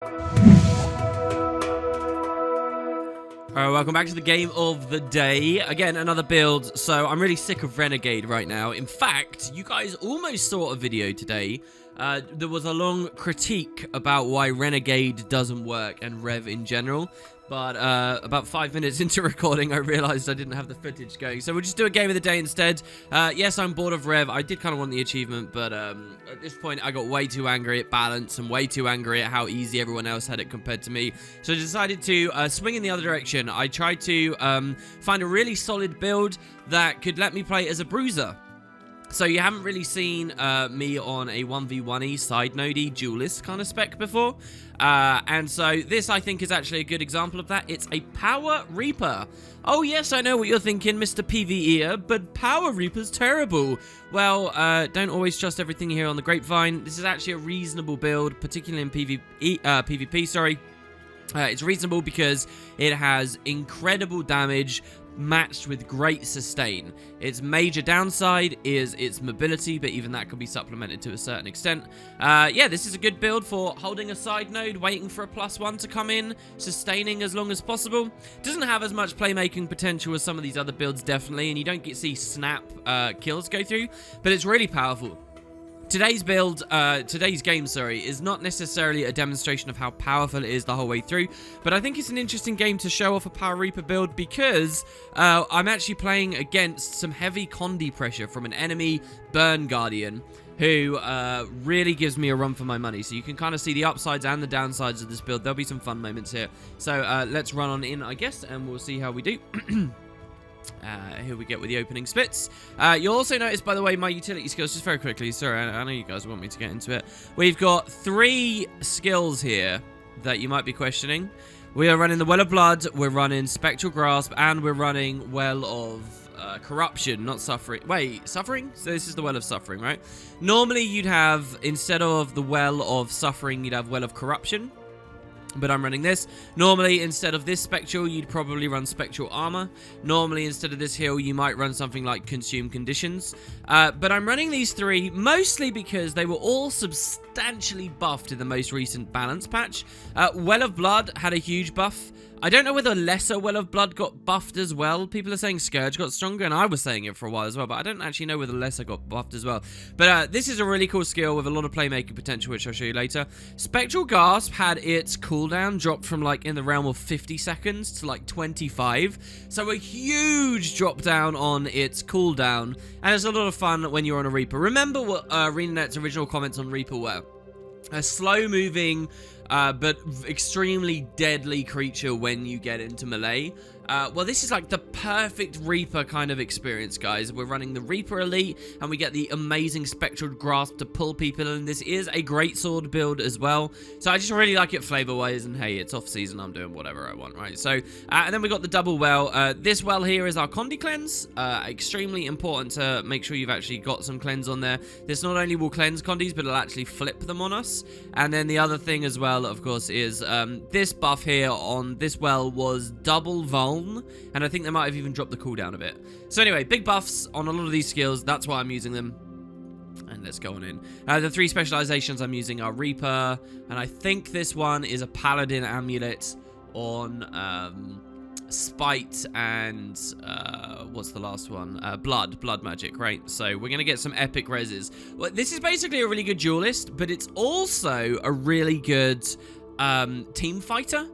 Alright, welcome back to the game of the day. Again, another build. So I'm really sick of Renegade right now. In fact, you guys almost saw a video today. There was a long critique about why Renegade doesn't work and Rev in general. But about 5 minutes into recording, I realized I didn't have the footage going. So we'll just do a game of the day instead. Yes, I'm bored of Rev. I did kind of want the achievement, but at this point, I got way too angry at balance and way too angry at how easy everyone else had it compared to me. So I decided to swing in the other direction. I tried to find a really solid build that could let me play as a bruiser. So you haven't really seen me on a 1v1e side node-y duelist kind of spec before. And so this, I think, is actually a good example of that. It's a Power Reaper. Oh, yes, I know what you're thinking, Mr. PvEer, but Power Reaper's terrible. Well, don't always trust everything here on the grapevine. This is actually a reasonable build, particularly in PvP, sorry. It's reasonable because it has incredible damage matched with great sustain. Its major downside is its mobility, but even that can be supplemented to a certain extent. Yeah, this is a good build for holding a side node, waiting for a +1 to come in, sustaining as long as possible. Doesn't have as much playmaking potential as some of these other builds, definitely, and you don't see snap kills go through, but it's really powerful. Today's game, is not necessarily a demonstration of how powerful it is the whole way through, but I think it's an interesting game to show off a Power Reaper build because I'm actually playing against some heavy condi pressure from an enemy Burn Guardian who really gives me a run for my money. So you can kind of see the upsides and the downsides of this build. There'll be some fun moments here. So let's run on in, I guess, and we'll see how we do. Here we get with the opening splits. You'll also notice, by the way, my utility skills, just very quickly. Sorry, I know you guys want me to get into it. We've got 3 skills here that you might be questioning. We are running the Well of Blood, we're running Spectral Grasp, and we're running Well of Corruption, not Suffering. Wait, Suffering? So this is the Well of Suffering, right? Normally you'd have, instead of the Well of Suffering, you'd have Well of Corruption. But I'm running this. Normally, instead of this Spectral, you'd probably run Spectral Armor. Normally, instead of this heal, you might run something like Consume Conditions. But I'm running these 3 mostly because they were all substantially buffed in the most recent balance patch. Well of Blood had a huge buff. I don't know whether lesser Well of Blood got buffed as well. People are saying Scourge got stronger, and I was saying it for a while as well, but I don't actually know whether lesser got buffed as well. But this is a really cool skill with a lot of playmaking potential, which I'll show you later. Spectral Gasp had its cooldown dropped from, like, in the realm of 50 seconds to, like, 25. So a huge drop down on its cooldown, and it's a lot of fun when you're on a Reaper. Remember what ArenaNet's original comments on Reaper were? A slow-moving, but extremely deadly creature when you get into melee. Well, this is like the perfect Reaper kind of experience, guys. We're running the Reaper Elite, and we get the amazing Spectral Grasp to pull people in. This is a great sword build as well. So I just really like it flavor-wise, and hey, it's off-season. I'm doing whatever I want, right? So, and then we got the double well. This well here is our Condi Cleanse. Extremely important to make sure you've actually got some cleanse on there. This not only will cleanse Condis, but it'll actually flip them on us. And then the other thing as well, of course, is this buff here on this well was double Vuln. And I think they might have even dropped the cooldown a bit. So anyway, big buffs on a lot of these skills. That's why I'm using them. And let's go on in. The 3 specializations I'm using are Reaper. And I think this one is a Paladin amulet on Spite and what's the last one? Blood magic, right? So we're going to get some epic reses. Well, this is basically a really good duelist, but it's also a really good team fighter.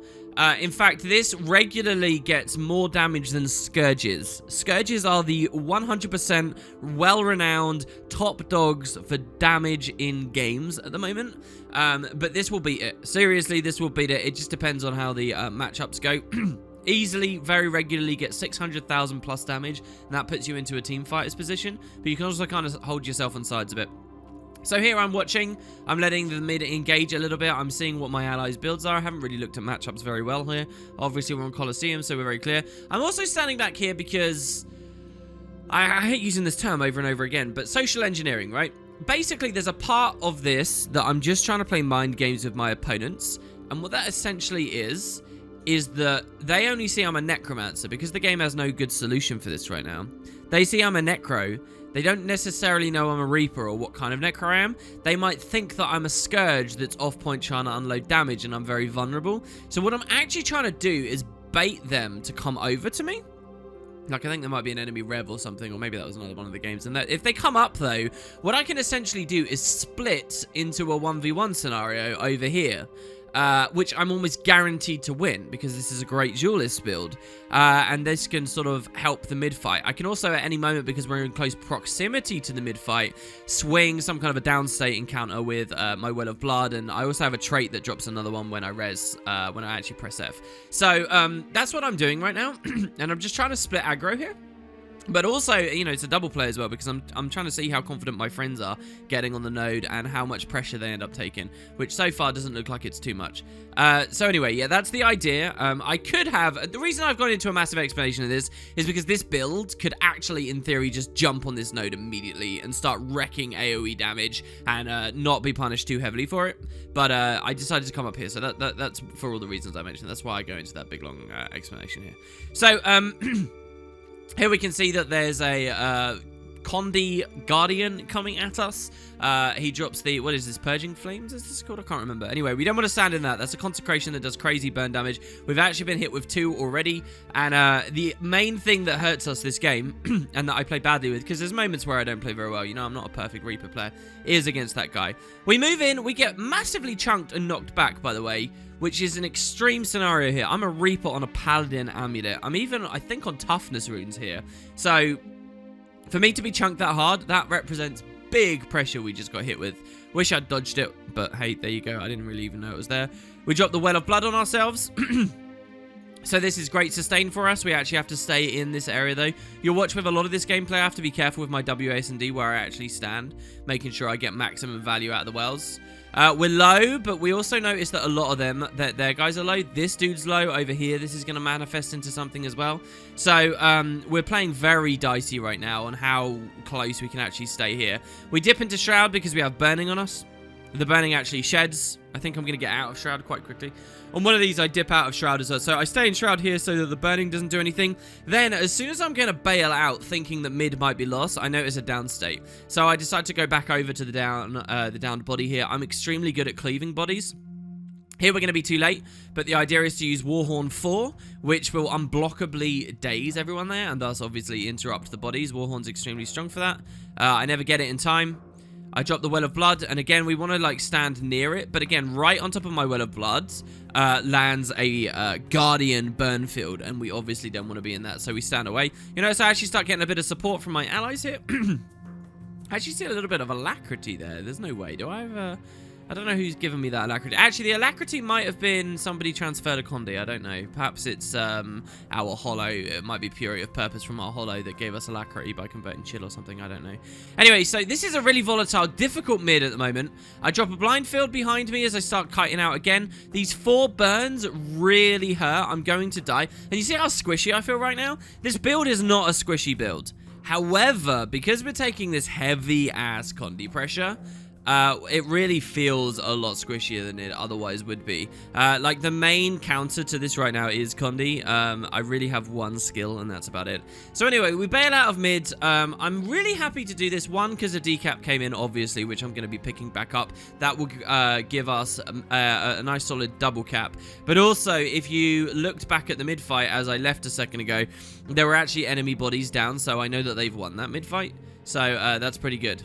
In fact, this regularly gets more damage than Scourges. Scourges are the 100% well-renowned top dogs for damage in games at the moment. But this will beat it. Seriously, this will beat it. It just depends on how the matchups go. Easily, very regularly get 600,000 plus damage, and that puts you into a team fighter's position. But you can also kind of hold yourself on sides a bit. So here I'm watching, I'm letting the mid engage a little bit, I'm seeing what my allies' builds are. I haven't really looked at matchups very well here. Obviously we're on Coliseum, so we're very clear. I'm also standing back here because I hate using this term over and over again, but social engineering, right? Basically there's a part of this that I'm just trying to play mind games with my opponents, and what that essentially is that they only see I'm a necromancer because the game has no good solution for this right now. They see I'm a Necro. They don't necessarily know I'm a Reaper or what kind of Necro I am. They might think that I'm a Scourge that's off point trying to unload damage and I'm very vulnerable. So what I'm actually trying to do is bait them to come over to me. Like, I think there might be an enemy Rev or something, or maybe that was another one of the games. And that, if they come up, though, what I can essentially do is split into a 1v1 scenario over here. Which I'm almost guaranteed to win because this is a great duelist build, and this can sort of help the mid-fight. I can also at any moment, because we're in close proximity to the mid-fight, swing some kind of a downstate encounter with my Well of Blood, and I also have a trait that drops another one when I res, when I actually press F. So that's what I'm doing right now, and I'm just trying to split aggro here. But also, you know, it's a double play as well, because I'm trying to see how confident my friends are getting on the node and how much pressure they end up taking, which so far doesn't look like it's too much. So anyway, yeah, that's the idea. I could have... The reason I've gone into a massive explanation of this is because this build could actually, in theory, just jump on this node immediately and start wrecking AoE damage and not be punished too heavily for it. But I decided to come up here, so that's for all the reasons I mentioned. That's why I go into that big, long explanation here. So, here we can see that there's a Condi Guardian coming at us. He drops the, what is this, Purging Flames? Is this called? I can't remember. Anyway, we don't want to stand in that. That's a consecration that does crazy burn damage. We've actually been hit with 2 already. And the main thing that hurts us this game, and that I play badly with, because there's moments where I don't play very well. You know, I'm not a perfect Reaper player. Is against that guy. We move in. We get massively chunked and knocked back, by the way, which is an extreme scenario here. I'm a Reaper on a Paladin amulet. I'm even, I think, on toughness runes here. So, for me to be chunked that hard, that represents big pressure we just got hit with. Wish I'd dodged it, but hey, there you go. I didn't really even know it was there. We dropped the Well of Blood on ourselves. So this is great sustain for us. We actually have to stay in this area, though. You'll watch with a lot of this gameplay. I have to be careful with my WASD where I actually stand, making sure I get maximum value out of the wells. We're low, but we also notice that a lot of them, that their guys are low. This dude's low over here. This is going to manifest into something as well. So we're playing very dicey right now on how close we can actually stay here. We dip into Shroud because we have Burning on us. The Burning actually sheds. I think I'm going to get out of Shroud quite quickly. On one of these, I dip out of Shroud as well. So I stay in Shroud here so that the Burning doesn't do anything. Then, as soon as I'm going to bail out, thinking that mid might be lost, I notice a down state. So I decide to go back over to the downed body here. I'm extremely good at cleaving bodies. Here we're going to be too late, but the idea is to use Warhorn 4, which will unblockably daze everyone there, and thus obviously interrupt the bodies. Warhorn's extremely strong for that. I never get it in time. I drop the Well of Blood, and again, we want to, like, stand near it. But again, right on top of my Well of Blood lands a Guardian burn field, and we obviously don't want to be in that, so we stand away. You know, so I actually start getting a bit of support from my allies here. I actually see a little bit of alacrity there. There's no way. Do I have I don't know who's given me that alacrity. Actually, the alacrity might have been somebody transferred a Condi. I don't know. Perhaps it's our Hollow. It might be Purity of Purpose from our Hollow that gave us alacrity by converting chill or something. I don't know. Anyway, so this is a really volatile, difficult mid at the moment. I drop a blind field behind me as I start kiting out again. These 4 burns really hurt. I'm going to die. And you see how squishy I feel right now? This build is not a squishy build. However, because we're taking this heavy-ass Condi pressure, it really feels a lot squishier than it otherwise would be. Like, the main counter to this right now is Condi. I really have 1 skill, and that's about it. So anyway, we bail out of mid. I'm really happy to do this. 1, because a decap came in, obviously, which I'm going to be picking back up. That will give us a nice solid double cap. But also, if you looked back at the mid fight as I left a second ago, there were actually enemy bodies down, so I know that they've won that mid fight. So that's pretty good.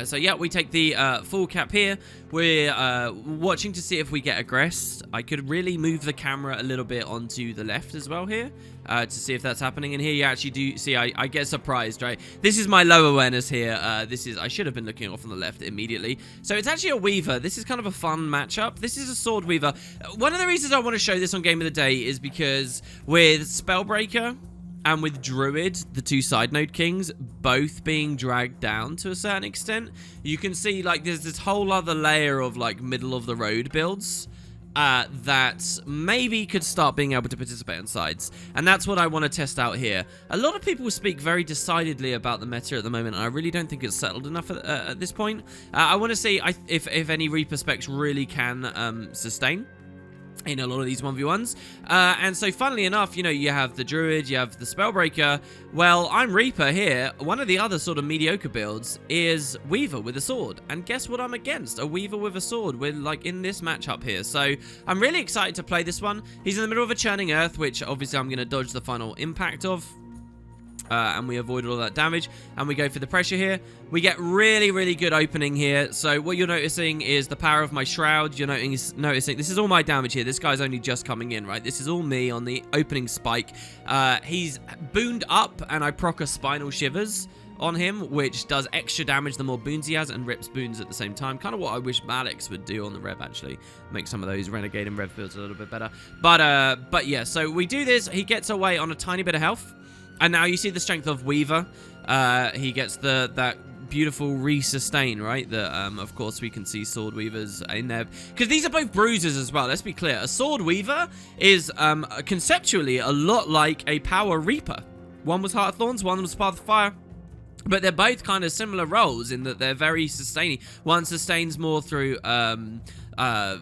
So yeah, we take the full cap here. We're watching to see if we get aggressed. I could really move the camera a little bit onto the left as well here to see if that's happening. And here you actually do see I get surprised, right? This is my low awareness here. I should have been looking off on the left immediately. So it's actually a Weaver. This is kind of a fun matchup. This is a Sword Weaver. One of the reasons I want to show this on Game of the Day is because with Spellbreaker and with Druid, the 2 side node kings, both being dragged down to a certain extent, you can see, like, there's this whole other layer of, like, middle-of-the-road builds that maybe could start being able to participate on sides. And that's what I want to test out here. A lot of people speak very decidedly about the meta at the moment, and I really don't think it's settled enough at this point. I want to see if any Reaper specs really can sustain. in a lot of these 1v1s. And so funnily enough, you know, you have the Druid, you have the Spellbreaker. Well, I'm Reaper here. One of the other sort of mediocre builds is Weaver with a sword. And guess what I'm against? A Weaver with a sword. We're like in this matchup here. So I'm really excited to play this one. He's in the middle of a Churning Earth, which obviously I'm going to dodge the final impact of. And we avoid all that damage, and we go for the pressure here. We get really, really good opening here. So what you're noticing is the power of my shroud. You're noticing this is all my damage here. This guy's only just coming in, right? This is all me on the opening spike. He's booned up, and I proc a Spinal Shivers on him, which does extra damage the more boons he has, and rips boons at the same time. Kind of what I wish Malix would do on the Rev, actually. Make some of those Renegade and Rev builds a little bit better. But yeah, so we do this. He gets away on a tiny bit of health. And now you see the strength of Weaver. He gets that beautiful re-sustain, right? That, of course, we can see Sword Weavers in there. Because these are both bruisers as well, let's be clear. A Sword Weaver is conceptually a lot like a Power Reaper. One was Heart of Thorns, one was Path of Fire. But they're both kind of similar roles in that they're very sustaining. One sustains more through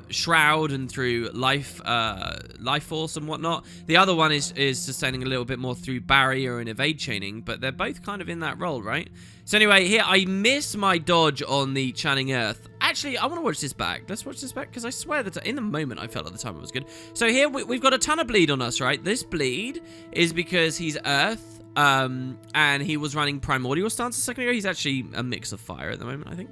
Shroud and through life force and whatnot. The other one is sustaining a little bit more through barrier and evade chaining, but they're both kind of in that role, right? So anyway, here I miss my dodge on the Churning Earth. Actually, I want to watch this back. Let's watch this back, because I swear that in the moment I felt at the time it was good. So here we've got a ton of bleed on us, right? This bleed is because he's Earth. And he was running Primordial stance a second ago. He's actually a mix of fire at the moment, I think.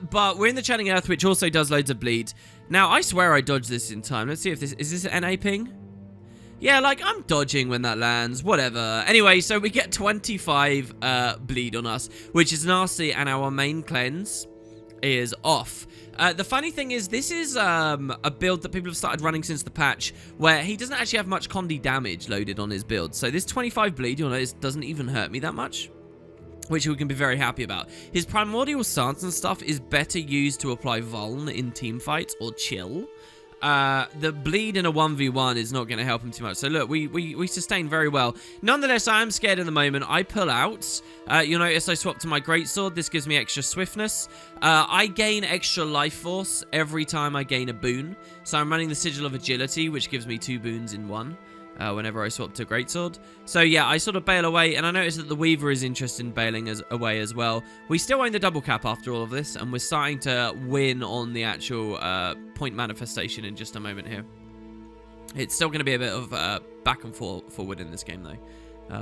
But we're in the Churning Earth, which also does loads of bleed. Now, I swear I dodged this in time. Let's see if is this an NA ping? Yeah, like, I'm dodging when that lands. Whatever. Anyway, so we get 25 bleed on us, which is nasty, and our main cleanse is off. The funny thing is, this is a build that people have started running since the patch, where he doesn't actually have much Condi damage loaded on his build. So this 25 bleed, you'll notice, doesn't even hurt me that much, which we can be very happy about. His Primordial Stance and stuff is better used to apply Vuln in team fights or chill. The bleed in a 1v1 is not going to help him too much. So look, we sustain very well. Nonetheless, I am scared in the moment. I pull out. You'll notice I swap to my greatsword. This gives me extra swiftness. I gain extra life force every time I gain a boon. So I'm running the Sigil of Agility, which gives me 2 boons in one. Whenever I swap to Greatsword. So yeah, I sort of bail away, and I notice that the Weaver is interested in bailing away as well. We still own the double cap after all of this, and we're starting to win on the actual point manifestation in just a moment here. It's still going to be a bit of back and forward in this game, though.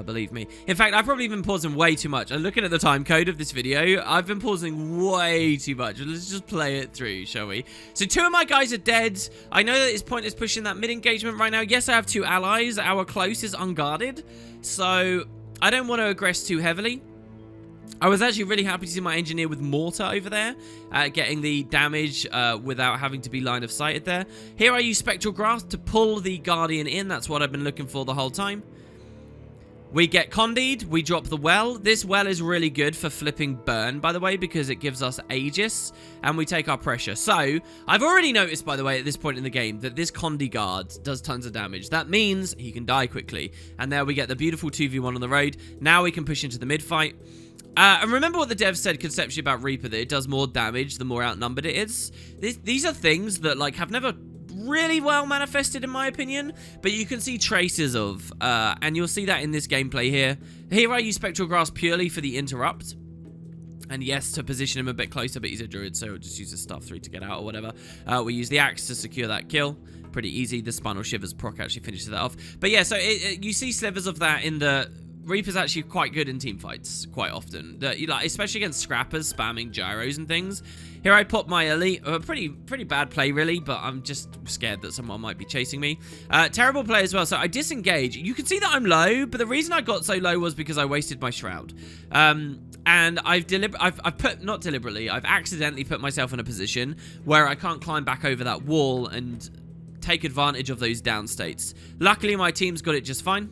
Believe me. In fact, I've probably been pausing way too much. I'm looking at the time code of this video. I've been pausing way too much. Let's just play it through, shall we? So 2 of my guys are dead. I know that it's pointless pushing that mid-engagement right now. Yes, I have 2 allies. Our close is unguarded. So I don't want to aggress too heavily. I was actually really happy to see my engineer with mortar over there, getting the damage without having to be line of sighted there. Here I use Spectral Grasp to pull the Guardian in. That's what I've been looking for the whole time. We get Condied, we drop the well. This well is really good for flipping burn, by the way, because it gives us Aegis, and we take our pressure. So, I've already noticed, by the way, at this point in the game, that this Condi guard does tons of damage. That means he can die quickly. And there we get the beautiful 2v1 on the road. Now we can push into the mid-fight. And remember what the devs said conceptually about Reaper, that it does more damage the more outnumbered it is. These are things that, like, have never really well manifested in my opinion, but you can see traces of, and you'll see that in this gameplay here. Here I use Spectral Grasp purely for the interrupt, and yes, to position him a bit closer, but he's a druid, so we'll just use the Staff 3 to get out or whatever. We use the axe to secure that kill. Pretty easy. The Spinal Shivers proc actually finishes that off. But yeah, so you see slivers of that in the... Reaper's actually quite good in team fights quite often, especially against scrappers spamming gyros and things. Here I put my elite, a pretty bad play really, but I'm just scared that someone might be chasing me. Terrible play as well, so I disengage. You can see that I'm low, but the reason I got so low was because I wasted my shroud. And I've accidentally put myself in a position where I can't climb back over that wall and take advantage of those down states. Luckily, my team's got it just fine.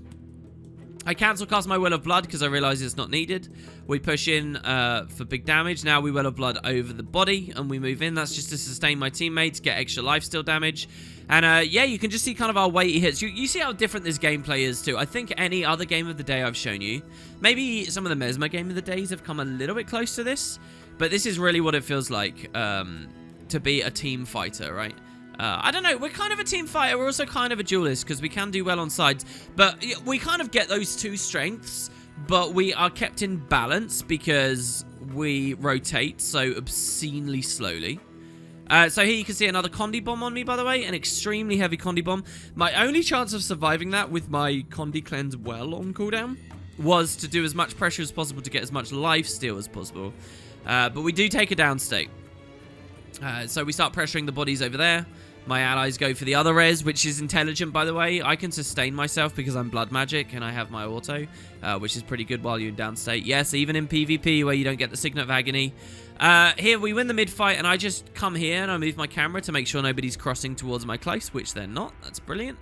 I cancel cast my Well of Blood because I realise it's not needed. We push in for big damage. Now we Well of Blood over the body and we move in. That's just to sustain my teammates, get extra lifesteal damage. And yeah, you can just see kind of our weighty hits. You see how different this gameplay is too. I think any other game of the day I've shown you, maybe some of the Mesmer game of the days have come a little bit close to this, but this is really what it feels like to be a team fighter, right? I don't know, we're kind of a team fighter, we're also kind of a duelist, because we can do well on sides, but we kind of get those two strengths, but we are kept in balance because we rotate so obscenely slowly. So here you can see another Condi Bomb on me, by the way, an extremely heavy Condi Bomb. My only chance of surviving that with my Condi Cleanse well on cooldown was to do as much pressure as possible to get as much life steal as possible. But we do take a down state. So we start pressuring the bodies over there. My allies go for the other res, which is intelligent, by the way. I can sustain myself because I'm blood magic and I have my auto, which is pretty good while you're in down state. Yes, even in PvP where you don't get the Signet of Agony. Here, we win the mid-fight, and I just come here and I move my camera to make sure nobody's crossing towards my close, which they're not. That's brilliant.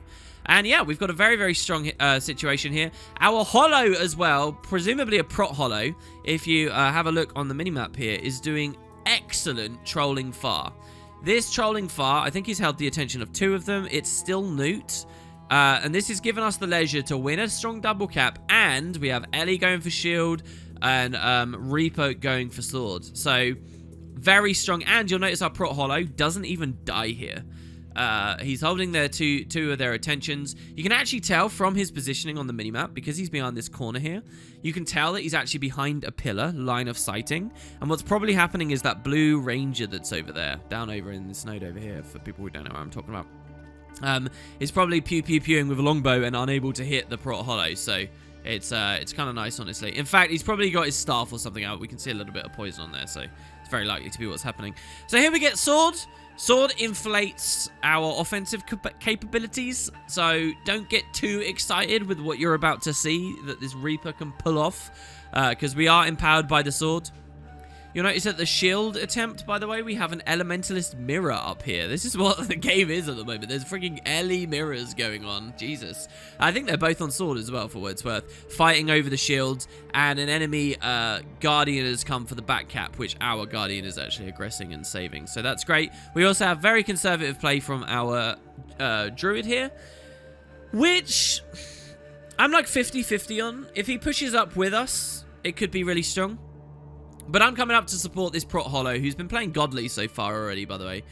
And yeah, we've got a very, very strong situation here. Our holo as well, presumably a prot holo, if you have a look on the minimap here, is doing excellent trolling far. This trolling far, I think he's held the attention of two of them. It's still Newt. And this has given us the leisure to win a strong double cap. And we have Ellie going for shield and Reaper going for sword. So, very strong. And you'll notice our prot holo doesn't even die here. He's holding their two of their attentions. You can actually tell from his positioning on the minimap, because he's behind this corner here, you can tell that he's actually behind a pillar, line of sighting. And what's probably happening is that blue ranger that's over there, down over in this node over here, for people who don't know what I'm talking about, is probably pew-pew-pewing with a longbow and unable to hit the prot holo. So it's kind of nice, honestly. In fact, he's probably got his staff or something out. We can see a little bit of poison on there, so it's very likely to be what's happening. So here we get sword. Sword inflates our offensive capabilities, so don't get too excited with what you're about to see that this Reaper can pull off, because we are empowered by the sword. You'll notice that the shield attempt, by the way, we have an elementalist mirror up here. This is what the game is at the moment. There's freaking Ellie mirrors going on. Jesus. I think they're both on sword as well, for what it's worth. Fighting over the shields, and an enemy guardian has come for the back cap, which our guardian is actually aggressing and saving. So that's great. We also have very conservative play from our druid here, which I'm like 50-50 on. If he pushes up with us, it could be really strong. But I'm coming up to support this prot holo, who's been playing godly so far already, by the way.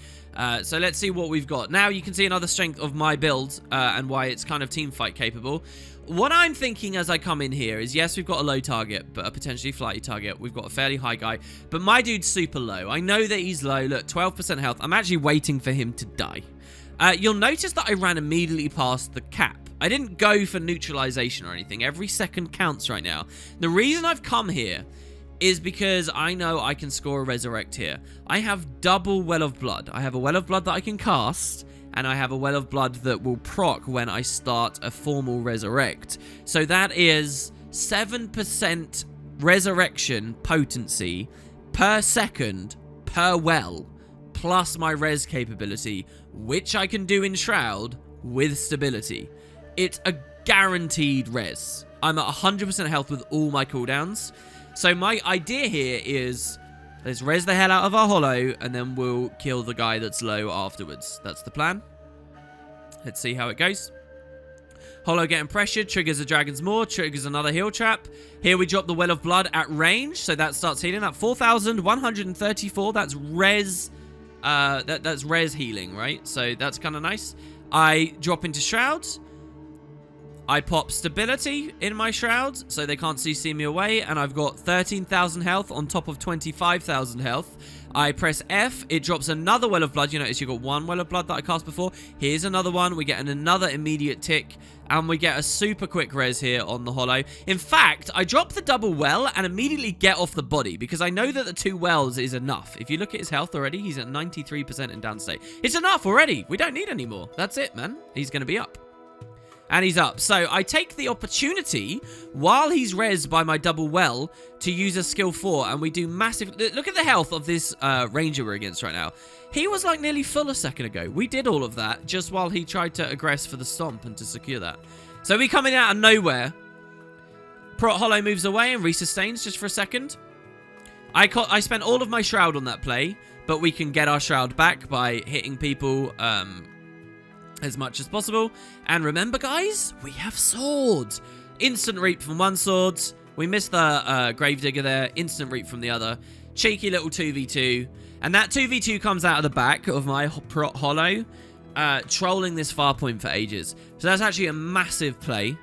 So let's see what we've got. Now you can see another strength of my build and why it's kind of team fight capable. What I'm thinking as I come in here is, yes, we've got a low target, but a potentially flighty target. We've got a fairly high guy, but my dude's super low. I know that he's low. Look, 12% health. I'm actually waiting for him to die. You'll notice that I ran immediately past the cap. I didn't go for neutralization or anything. Every second counts right now. The reason I've come here is because I know I can score a resurrect here. I have double Well of Blood. I have a Well of Blood that I can cast, and I have a Well of Blood that will proc when I start a formal resurrect. So that is 7% resurrection potency per second per well, plus my res capability, which I can do in Shroud with stability. It's a guaranteed res. I'm at 100% health with all my cooldowns. So my idea here is, let's res the hell out of our holo, and then we'll kill the guy that's low afterwards. That's the plan. Let's see how it goes. Holo getting pressured, triggers a Dragon's Maw, triggers another heal trap. Here we drop the Well of Blood at range, so that starts healing. That 4,134, that's res, that's res healing, right? So that's kind of nice. I drop into Shroud. I pop stability in my Shrouds, so they can't see me away, and I've got 13,000 health on top of 25,000 health. I press F, it drops another Well of Blood. You notice you've got one Well of Blood that I cast before. Here's another one. We get another immediate tick, and we get a super quick res here on the holo. In fact, I drop the double well and immediately get off the body, because I know that the 2 wells is enough. If you look at his health already, he's at 93% in down state. It's enough already. We don't need any more. That's it, man. He's going to be up. And he's up. So I take the opportunity, while he's res by my double well, to use a skill 4. And we do massive... Look at the health of this ranger we're against right now. He was like nearly full a second ago. We did all of that just while he tried to aggress for the stomp and to secure that. So we coming out of nowhere. Prot holo moves away and resustains just for a second. I spent all of my shroud on that play, but we can get our shroud back by hitting people... as much as possible. And remember, guys, we have swords. Instant reap from one sword. We missed the gravedigger there. Instant reap from the other. Cheeky little 2v2. And that 2v2 comes out of the back of my prot holo. trolling this far point for ages. So that's actually a massive play.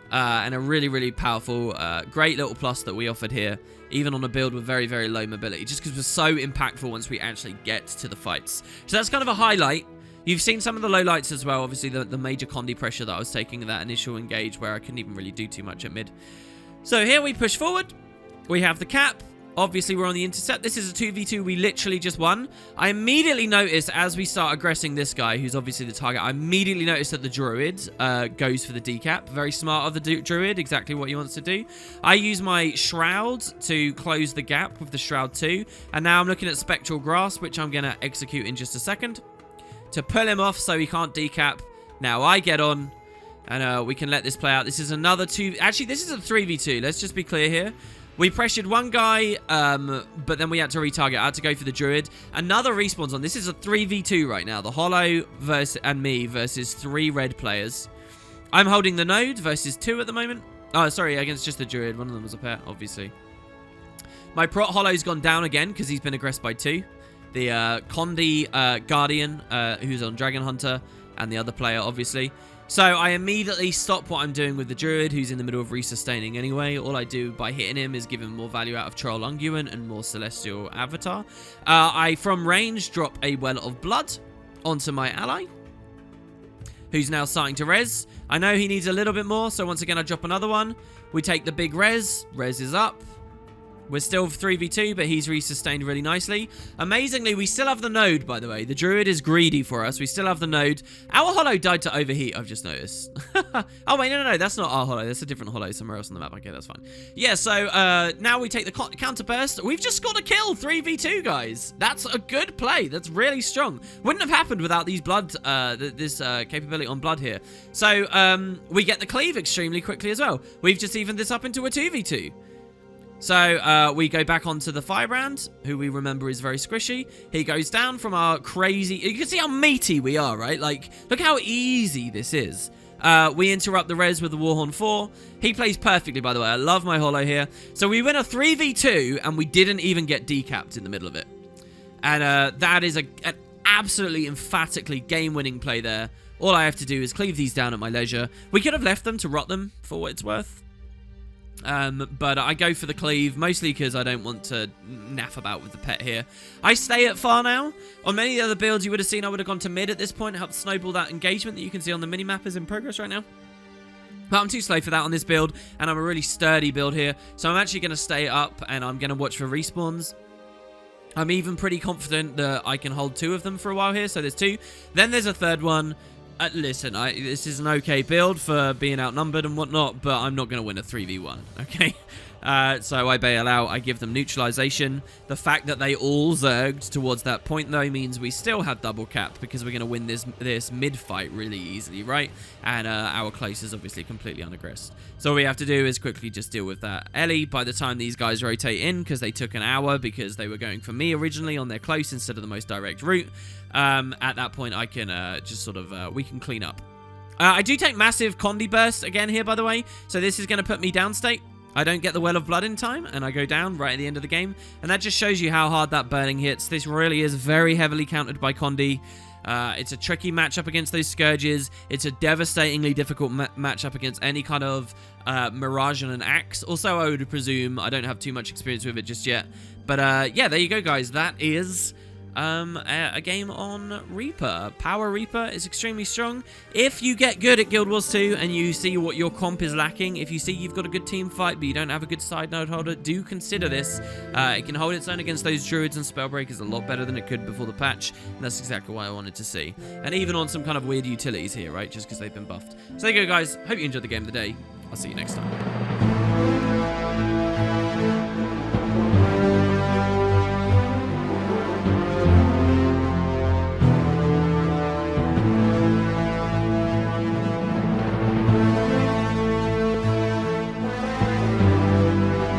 And a really, really powerful, great little plus that we offered here, even on a build with very, very low mobility, just because we're so impactful once we actually get to the fights. So that's kind of a highlight. You've seen some of the lowlights as well, obviously the major Condi pressure that I was taking in that initial engage where I couldn't even really do too much at mid. So here we push forward. We have the cap. Obviously, we're on the intercept. This is a 2v2 we literally just won. I immediately noticed as we start aggressing this guy, who's obviously the target, I immediately noticed that the druid goes for the decap. Very smart of the druid, exactly what he wants to do. I use my shroud to close the gap with the shroud 2. And now I'm looking at spectral grasp, which I'm going to execute in just a second, to pull him off so he can't decap. Now I get on, and we can let this play out. This is another 2... Actually, this is a 3v2. Let's just be clear here. We pressured one guy, but then we had to retarget. I had to go for the druid. Another respawns on. This is a 3v2 right now. The Hollow and me versus 3 red players. I'm holding the node versus 2 at the moment. Oh, sorry, against just the druid. One of them was a pet, obviously. My prot Hollow's gone down again because he's been aggressed by 2. The Condi Guardian, who's on Dragon Hunter, and the other player, obviously. So I immediately stop what I'm doing with the druid, who's in the middle of resustaining anyway. All I do by hitting him is give him more value out of Troll Unguent and more Celestial Avatar. I, from range, drop a Well of Blood onto my ally, who's now starting to res. I know he needs a little bit more, so once again I drop another one. We take the big res. Res is up. We're still 3v2, but he's resustained really nicely. Amazingly, we still have the node, by the way. The druid is greedy for us. We still have the node. Our Hollow died to overheat, I've just noticed. Oh, wait, no. That's not our Hollow. That's a different Hollow somewhere else on the map. Okay, that's fine. Yeah, so now we take the counter burst. We've just got a kill, 3v2, guys. That's a good play. That's really strong. Wouldn't have happened without these blood, this capability on blood here. So we get the cleave extremely quickly as well. We've just evened this up into a 2v2. So we go back onto the Firebrand, who we remember is very squishy. He goes down from our crazy... You can see how meaty we are, right? Like, look how easy this is. We interrupt the res with the Warhorn 4. He plays perfectly, by the way. I love my Hollow here. So we win a 3v2, and we didn't even get decapped in the middle of it. And that is an absolutely emphatically game-winning play there. All I have to do is cleave these down at my leisure. We could have left them to rot them, for what it's worth. But I go for the cleave, mostly because I don't want to naff about with the pet here. I stay at far now. On many of the other builds you would have seen, I would have gone to mid at this point, helped snowball that engagement that you can see on the minimap is in progress right now. But I'm too slow for that on this build, and I'm a really sturdy build here. So I'm actually going to stay up, and I'm going to watch for respawns. I'm even pretty confident that I can hold 2 of them for a while here, so there's 2. Then there's a third one. Listen, this is an okay build for being outnumbered and whatnot, but I'm not going to win a 3v1, okay? So I bail out. I give them neutralization. The fact that they all zerged towards that point, though, means we still have double cap because we're going to win this mid-fight really easily, right? And our close is obviously completely unaggressed. So all we have to do is quickly just deal with that. Ellie, by the time these guys rotate in, because they took an hour because they were going for me originally on their close instead of the most direct route, at that point I can just sort of, we can clean up. I do take massive Condi burst again here, by the way. So this is going to put me downstate. I don't get the Well of Blood in time, and I go down right at the end of the game. And that just shows you how hard that burning hits. This really is very heavily countered by Condi. It's a tricky matchup against those Scourges. It's a devastatingly difficult matchup against any kind of Mirage and an Axe. Also, I would presume, I don't have too much experience with it just yet. But yeah, there you go, guys. That is... a game on Reaper. Power Reaper is extremely strong. If you get good at Guild Wars 2 and you see what your comp is lacking, if you see you've got a good team fight but you don't have a good side node holder, do consider this. It can hold its own against those Druids and Spellbreakers a lot better than it could before the patch, and that's exactly what I wanted to see. And even on some kind of weird utilities here, right, just because they've been buffed. So there you go, guys. Hope you enjoyed the game of the day. I'll see you next time.